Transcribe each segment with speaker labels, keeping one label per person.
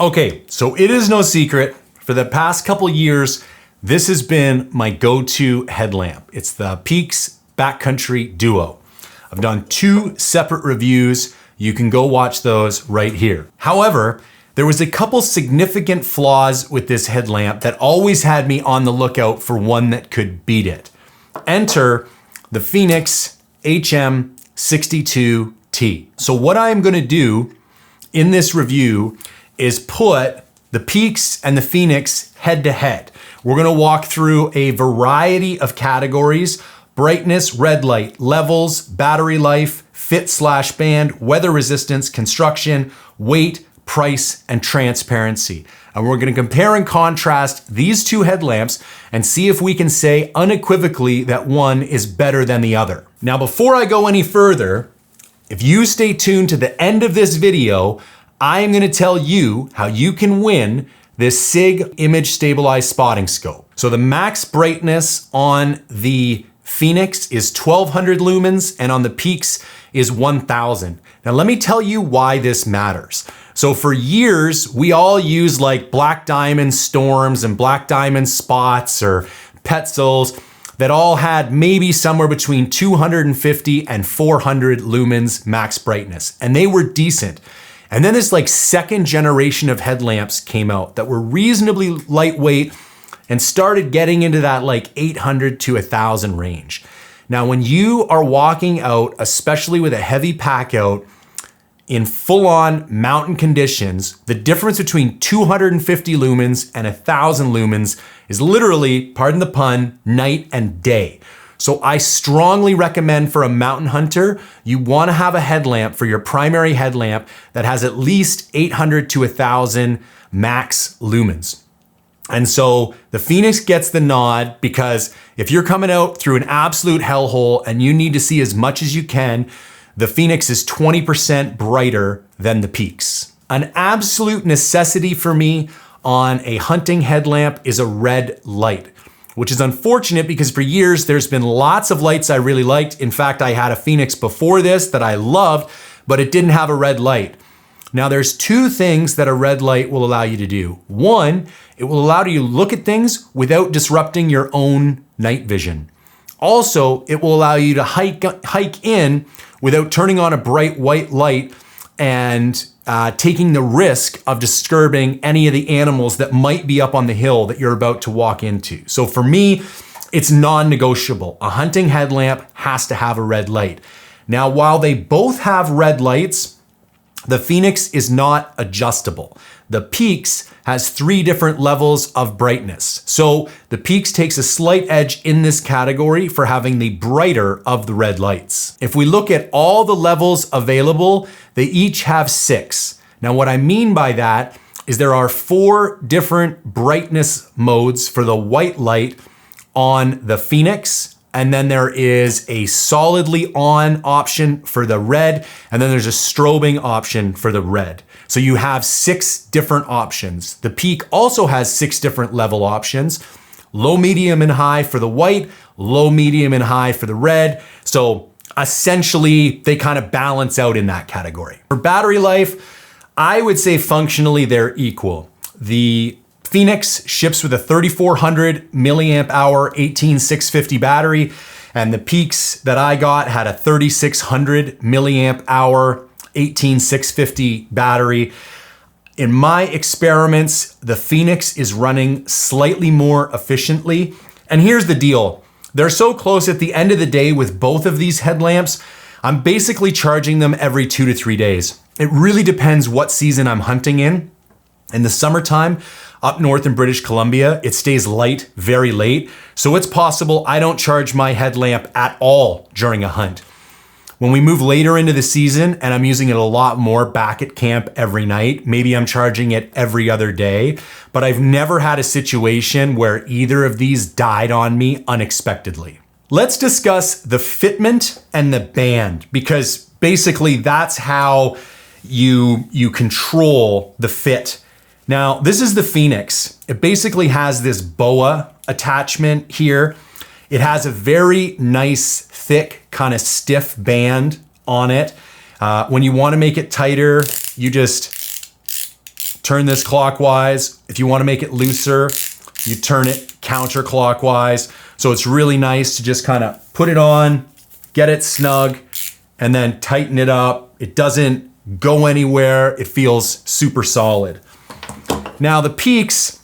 Speaker 1: Okay, so it is no secret, for the past couple years, this has been my go-to headlamp. It's the PEAX Backcountry Duo. I've done 2 separate reviews. You can go watch those right here. However, there was a couple significant flaws with this headlamp that always had me on the lookout for one that could beat it. Enter the Fenix HM62-T. So what I'm gonna do in this review is put the PEAX and the Fenix head to head. We're gonna walk through a variety of categories: brightness, red light, levels, battery life, fit/band, weather resistance, construction, weight, price, and transparency. And we're gonna compare and contrast these 2 headlamps and see if we can say unequivocally that one is better than the other. Now, before I go any further, if you stay tuned to the end of this video, I am gonna tell you how you can win this SIG image stabilized spotting scope. So the max brightness on the Fenix is 1200 lumens and on the PEAX is 1000. Now let me tell you why this matters. So for years, we all use like black diamond storms and black diamond spots or Petzls that all had maybe somewhere between 250 and 400 lumens max brightness, and they were decent. And then this like second generation of headlamps came out that were reasonably lightweight and started getting into that like 800 to 1000 range. Now, when you are walking out, especially with a heavy pack out in full-on mountain conditions, the difference between 250 lumens and 1000 lumens is literally, pardon the pun, night and day. So I strongly recommend for a mountain hunter, you wanna have a headlamp for your primary headlamp that has at least 800 to 1000 max lumens. And so the Fenix gets the nod because if you're coming out through an absolute hellhole and you need to see as much as you can, the Fenix is 20% brighter than the PEAX. An absolute necessity for me on a hunting headlamp is a red light, which is unfortunate because for years there's been lots of lights I really liked. In fact, I had a Fenix before this that I loved, but it didn't have a red light. Now there's 2 things that a red light will allow you to do. One, it will allow you to look at things without disrupting your own night vision. Also, it will allow you to hike in without turning on a bright white light and taking the risk of disturbing any of the animals that might be up on the hill that you're about to walk into. So for me, it's non-negotiable. A hunting headlamp has to have a red light. Now, while they both have red lights, the Fenix is not adjustable. The PEAX has 3 different levels of brightness. So the PEAX takes a slight edge in this category for having the brighter of the red lights. If we look at all the levels available, they each have 6. Now what I mean by that is there are 4 different brightness modes for the white light on the Fenix. And then there is a solidly on option for the red, and then there's a strobing option for the red. So you have 6 different options. The PEAX also has 6 different level options: low, medium, and high for the white, low, medium, and high for the red. So essentially, they kind of balance out in that category. For battery life, I would say functionally they're equal. The Fenix ships with a 3400 milliamp hour 18650 battery, and the PEAX that I got had a 3600 milliamp hour 18650 battery. In my experiments, the Fenix is running slightly more efficiently. And here's the deal. They're so close at the end of the day with both of these headlamps, I'm basically charging them every 2 to 3 days. It really depends what season I'm hunting in. In the summertime, up north in British Columbia, it stays light very late. So it's possible I don't charge my headlamp at all during a hunt. When we move later into the season and I'm using it a lot more back at camp every night, maybe I'm charging it every other day, but I've never had a situation where either of these died on me unexpectedly. Let's discuss the fitment and the band, because basically that's how you control the fit. Now, this is the Fenix. It basically has this boa attachment here. It has a very nice, thick, kind of stiff band on it. When you want to make it tighter, you just turn this clockwise. If you want to make it looser, you turn it counterclockwise. So it's really nice to just kind of put it on, get it snug, and then tighten it up. It doesn't go anywhere. It feels super solid. Now the PEAX,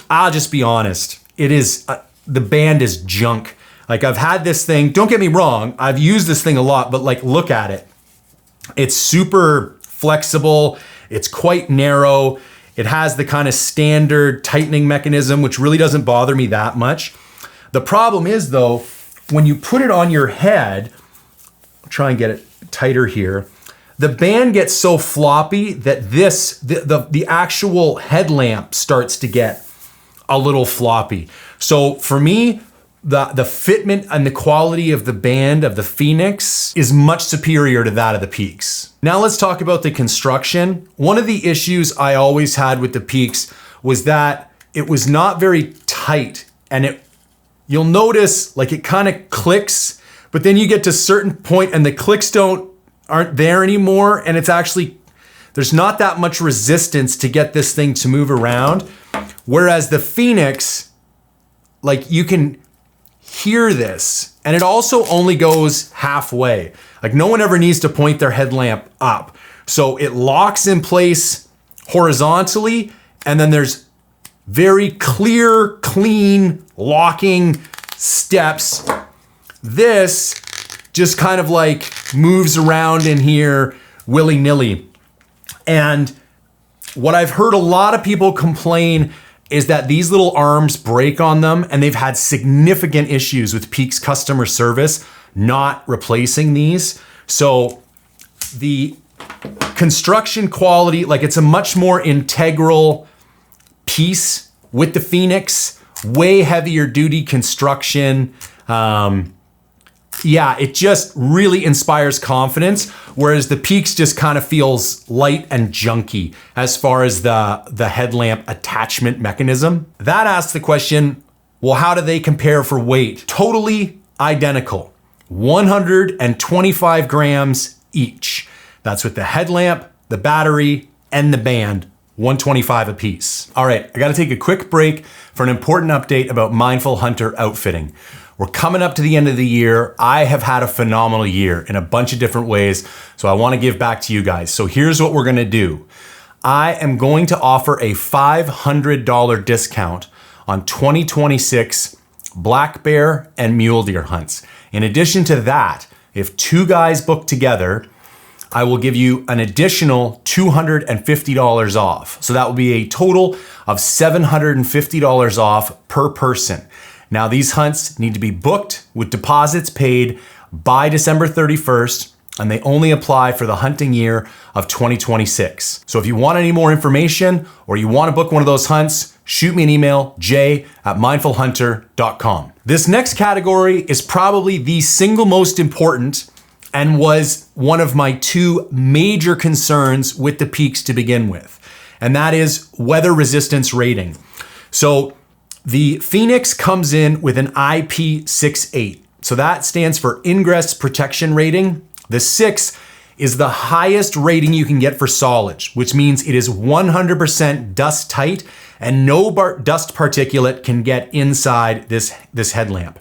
Speaker 1: I'll just be honest, it is, the band is junk. Like I've had this thing, don't get me wrong, I've used this thing a lot, but like look at it. It's super flexible, it's quite narrow, it has the kind of standard tightening mechanism, which really doesn't bother me that much. The problem is though, when you put it on your head, I'll try and get it tighter here, the band gets so floppy that the actual headlamp starts to get a little floppy. So for me, the fitment and the quality of the band of the Fenix is much superior to that of the PEAX. Now let's talk about the construction. One of the issues I always had with the PEAX was that it was not very tight, and you'll notice like it kind of clicks, but then you get to a certain point and the clicks aren't there anymore, and it's actually, there's not that much resistance to get this thing to move around. Whereas the Fenix, like you can hear this, and it also only goes halfway. Like no one ever needs to point their headlamp up. So it locks in place horizontally, and then there's very clear, clean locking steps. This just kind of like moves around in here willy-nilly. And what I've heard a lot of people complain is that these little arms break on them, and they've had significant issues with PEAX customer service not replacing these. So the construction quality, like it's a much more integral piece with the Fenix, way heavier duty construction. Yeah, it just really inspires confidence, whereas the PEAX just kind of feels light and junky as far as the headlamp attachment mechanism. That asks the question, well, how do they compare for weight? Totally identical, 125 grams each. That's with the headlamp, the battery, and the band, 125 a piece. All right, I gotta take a quick break for an important update about Mindful Hunter outfitting. We're coming up to the end of the year. I have had a phenomenal year in a bunch of different ways, so I want to give back to you guys. So here's what we're going to do. I am going to offer a $500 discount on 2026 black bear and mule deer hunts. In addition to that, if two guys book together, I will give you an additional $250 off. So that will be a total of $750 off per person. Now these hunts need to be booked with deposits paid by December 31st, and they only apply for the hunting year of 2026. So if you want any more information or you want to book one of those hunts, shoot me an email, jay@mindfulhunter.com. This next category is probably the single most important and was one of my two major concerns with the PEAX to begin with, and that is weather resistance rating. So the Fenix comes in with an IP68. So that stands for Ingress Protection Rating. The 6 is the highest rating you can get for solids, which means it is 100% dust tight and no dust particulate can get inside this headlamp.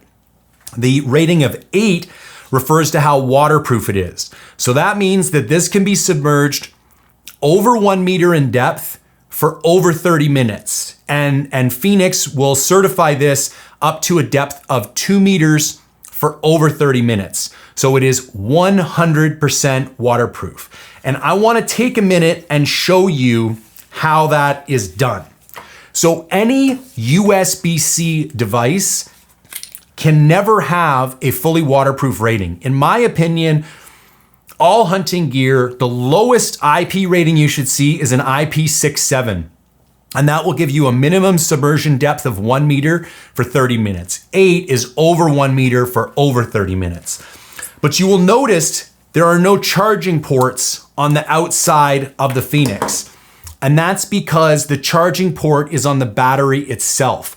Speaker 1: The rating of 8 refers to how waterproof it is. So that means that this can be submerged over 1 meter in depth for over 30 minutes. And Fenix will certify this up to a depth of 2 meters for over 30 minutes. So it is 100% waterproof. And I wanna take a minute and show you how that is done. So any USB-C device can never have a fully waterproof rating. In my opinion, all hunting gear, the lowest IP rating you should see is an IP67. And that will give you a minimum submersion depth of 1 meter for 30 minutes. 8 is over 1 meter for over 30 minutes. But you will notice there are no charging ports on the outside of the Fenix. And that's because the charging port is on the battery itself.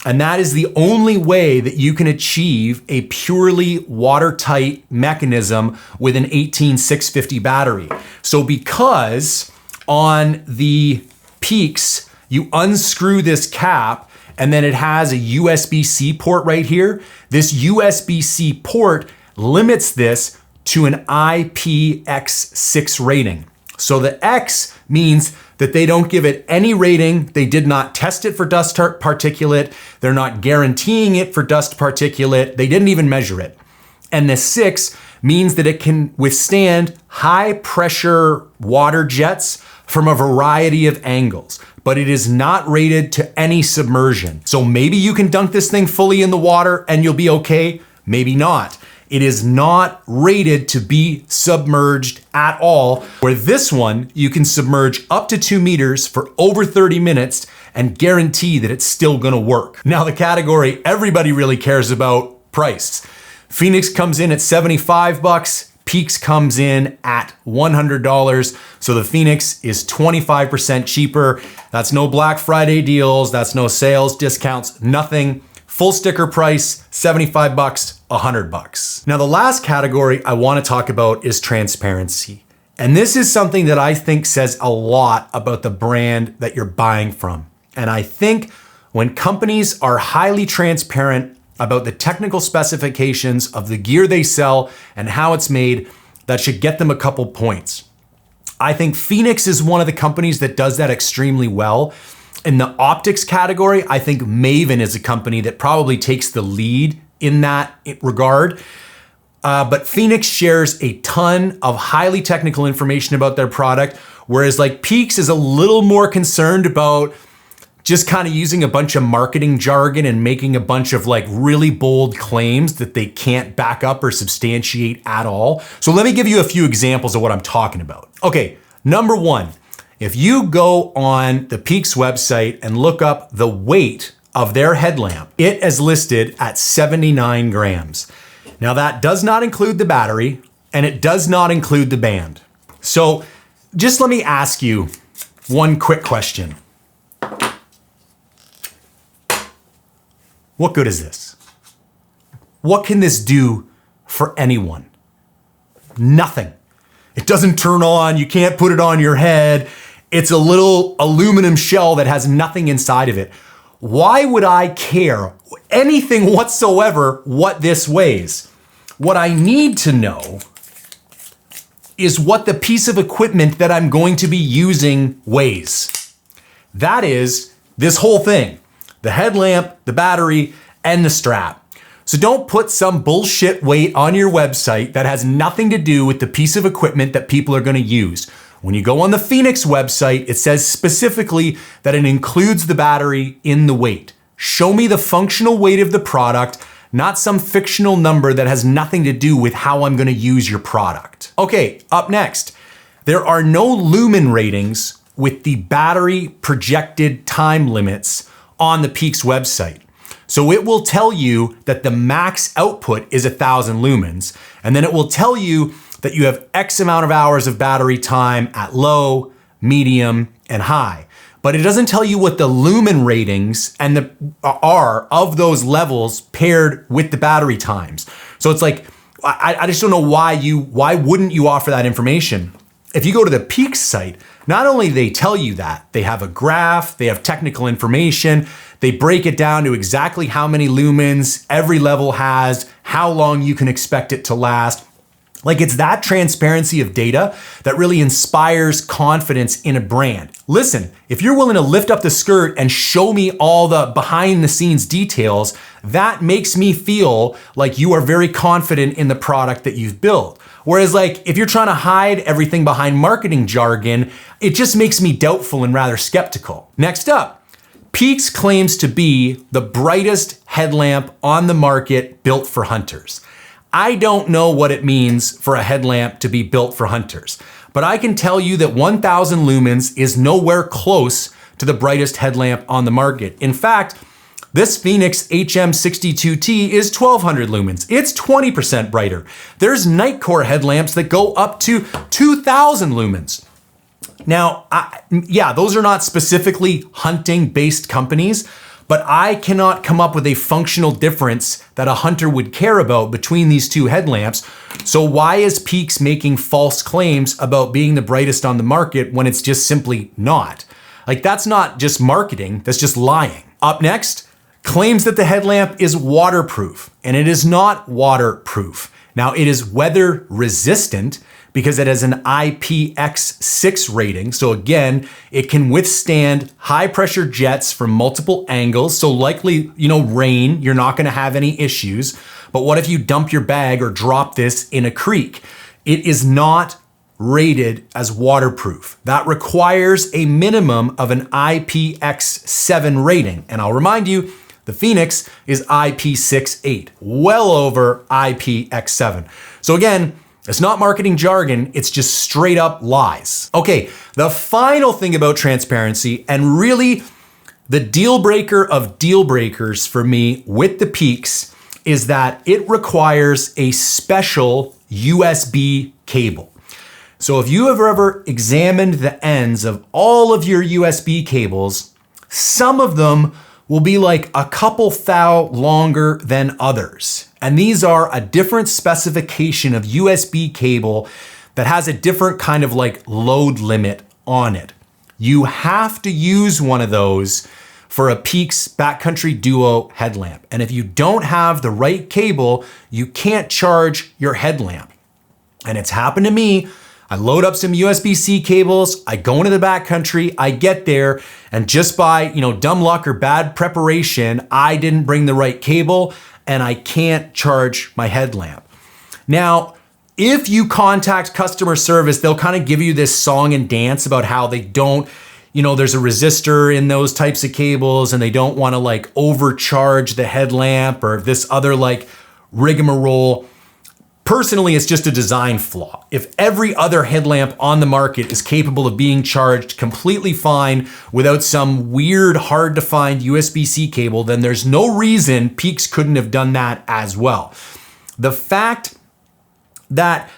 Speaker 1: And that is the only way that you can achieve a purely watertight mechanism with an 18650 battery. So because on the PEAX, you unscrew this cap, and then it has a USB-C port right here. This USB-C port limits this to an IPX6 rating. So the X means that they don't give it any rating. They did not test it for dust particulate. They're not guaranteeing it for dust particulate. They didn't even measure it. And the 6 means that it can withstand high pressure water jets from a variety of angles, but it is not rated to any submersion. So maybe you can dunk this thing fully in the water and you'll be okay, maybe not. It is not rated to be submerged at all, where this one, you can submerge up to 2 meters for over 30 minutes and guarantee that it's still gonna work. Now the category everybody really cares about, price. Fenix comes in at 75 bucks, PEAX comes in at $100. So the Fenix is 25% cheaper. That's no Black Friday deals, that's no sales discounts, nothing. Full sticker price, 75 bucks, 100 bucks. Now the last category I wanna talk about is transparency. And this is something that I think says a lot about the brand that you're buying from. And I think when companies are highly transparent about the technical specifications of the gear they sell and how it's made, that should get them a couple points. I think Fenix is one of the companies that does that extremely well. In the optics category, I think Maven is a company that probably takes the lead in that regard. But Fenix shares a ton of highly technical information about their product, whereas like PEAX is a little more concerned about just kind of using a bunch of marketing jargon and making a bunch of like really bold claims that they can't back up or substantiate at all. So let me give you a few examples of what I'm talking about. Okay, number one, if you go on the PEAX website and look up the weight of their headlamp, it is listed at 79 grams. Now that does not include the battery and it does not include the band. So just let me ask you one quick question. What good is this? What can this do for anyone? Nothing. It doesn't turn on, you can't put it on your head. It's a little aluminum shell that has nothing inside of it. Why would I care anything whatsoever what this weighs? What I need to know is what the piece of equipment that I'm going to be using weighs. That is this whole thing. The headlamp, the battery, and the strap. So don't put some bullshit weight on your website that has nothing to do with the piece of equipment that people are gonna use. When you go on the Fenix website, it says specifically that it includes the battery in the weight. Show me the functional weight of the product, not some fictional number that has nothing to do with how I'm gonna use your product. Okay, up next, there are no lumen ratings with the battery projected time limits on the PEAX website. So it will tell you that the max output is 1,000 lumens, and then it will tell you that you have X amount of hours of battery time at low, medium, and high. But it doesn't tell you what the lumen ratings are of those levels paired with the battery times. So it's like, I just don't know why wouldn't you offer that information? If you go to the PEAX site, not only do they tell you that, they have a graph, they have technical information, they break it down to exactly how many lumens every level has, how long you can expect it to last. Like it's that transparency of data that really inspires confidence in a brand. Listen, if you're willing to lift up the skirt and show me all the behind the scenes details, that makes me feel like you are very confident in the product that you've built. Whereas like, if you're trying to hide everything behind marketing jargon, it just makes me doubtful and rather skeptical. Next up, PEAX claims to be the brightest headlamp on the market built for hunters. I don't know what it means for a headlamp to be built for hunters, but I can tell you that 1,000 lumens is nowhere close to the brightest headlamp on the market. In fact, this Fenix HM62-T is 1,200 lumens. It's 20% brighter. There's Nightcore headlamps that go up to 2,000 lumens. Now, yeah, those are not specifically hunting-based companies, but I cannot come up with a functional difference that a hunter would care about between these two headlamps. So why is PEAX making false claims about being the brightest on the market when it's just simply not? Like that's not just marketing, that's just lying. Up next, claims that the headlamp is waterproof, and it is not waterproof. Now it is weather resistant because it has an IPX6 rating. So again, it can withstand high pressure jets from multiple angles. So likely, rain, you're not gonna have any issues. But what if you dump your bag or drop this in a creek? It is not rated as waterproof. That requires a minimum of an IPX7 rating. And I'll remind you, the Fenix is IP68, well over IPX7. So again, it's not marketing jargon, it's just straight up lies. Okay, the final thing about transparency, and really the deal breaker of deal breakers for me with the PEAX, is that it requires a special USB cable. So if you have ever examined the ends of all of your USB cables, some of them will be like a couple thou longer than others. And these are a different specification of USB cable that has a different kind of like load limit on it. You have to use one of those for a PEAX Backcountry Duo headlamp. And if you don't have the right cable, you can't charge your headlamp. And it's happened to me. I load up some USB-C cables, I go into the backcountry, I get there, and just by, dumb luck or bad preparation, I didn't bring the right cable and I can't charge my headlamp. Now, if you contact customer service, they'll kind of give you this song and dance about how they don't, there's a resistor in those types of cables and they don't want to like overcharge the headlamp or this other like rigmarole. Personally, it's just a design flaw. If every other headlamp on the market is capable of being charged completely fine without some weird, hard to find USB-C cable, then there's no reason PEAX couldn't have done that as well. The fact that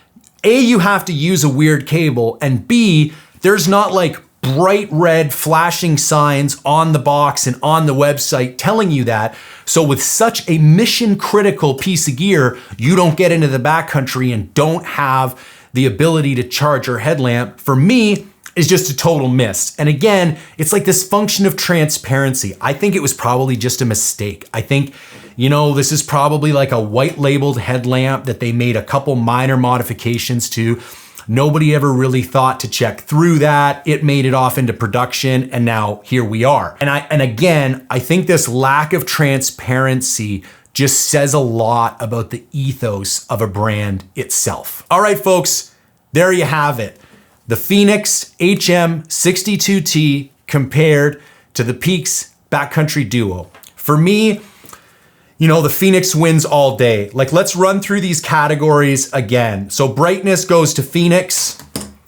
Speaker 1: A, you have to use a weird cable, and B, there's not like bright red flashing signs on the box and on the website telling you that. So with such a mission critical piece of gear, you don't get into the backcountry and don't have the ability to charge your headlamp, for me, is just a total miss. And again, it's like this function of transparency. I think it was probably just a mistake. I think, this is probably like a white labeled headlamp that they made a couple minor modifications to. Nobody ever really thought to check through that. It made it off into production, and now here we are. And again, I think this lack of transparency just says a lot about the ethos of a brand itself. All right, folks, there you have it. The Fenix HM62-T compared to the PEAX Backcountry Duo. For me, the Fenix wins all day. Like, let's run through these categories again. So brightness goes to Fenix,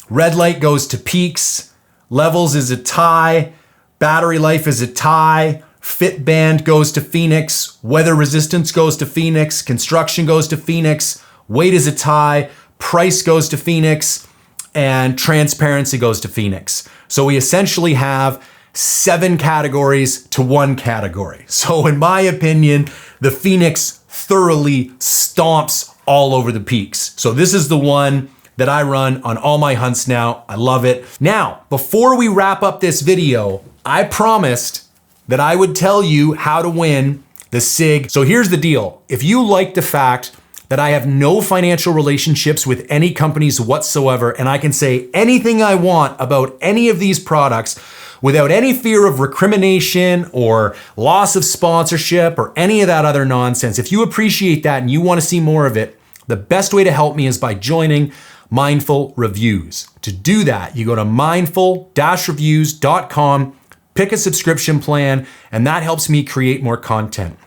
Speaker 1: red light goes to PEAX, levels is a tie, battery life is a tie, fit band goes to Fenix, weather resistance goes to Fenix, construction goes to Fenix, weight is a tie, price goes to Fenix, and transparency goes to Fenix. So we essentially have 7 categories to 1 category. So in my opinion, the Fenix thoroughly stomps all over the PEAX. So this is the one that I run on all my hunts now. I love it. Now, before we wrap up this video, I promised that I would tell you how to win the SIG. So here's the deal. If you like the fact that I have no financial relationships with any companies whatsoever, and I can say anything I want about any of these products without any fear of recrimination or loss of sponsorship or any of that other nonsense. If you appreciate that and you want to see more of it, the best way to help me is by joining Mindful Reviews. To do that, you go to mindful-reviews.com, pick a subscription plan, and that helps me create more content.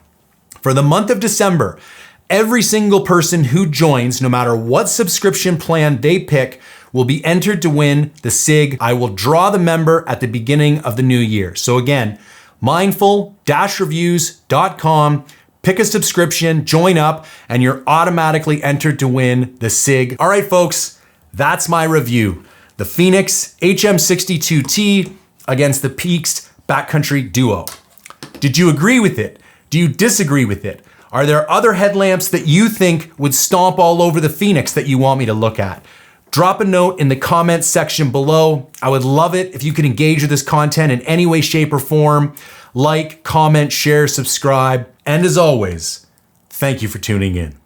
Speaker 1: For the month of December, every single person who joins, no matter what subscription plan they pick, will be entered to win the SIG. I will draw the member at the beginning of the new year. So again, mindful-reviews.com, pick a subscription, join up, and you're automatically entered to win the SIG. All right, folks, that's my review. The Fenix HM62-T against the PEAX Backcountry Duo. Did you agree with it? Do you disagree with it? Are there other headlamps that you think would stomp all over the Fenix that you want me to look at? drop a note in the comments section below. I would love it if you could engage with this content in any way, shape, or form. Like, comment, share, subscribe. And as always, thank you for tuning in.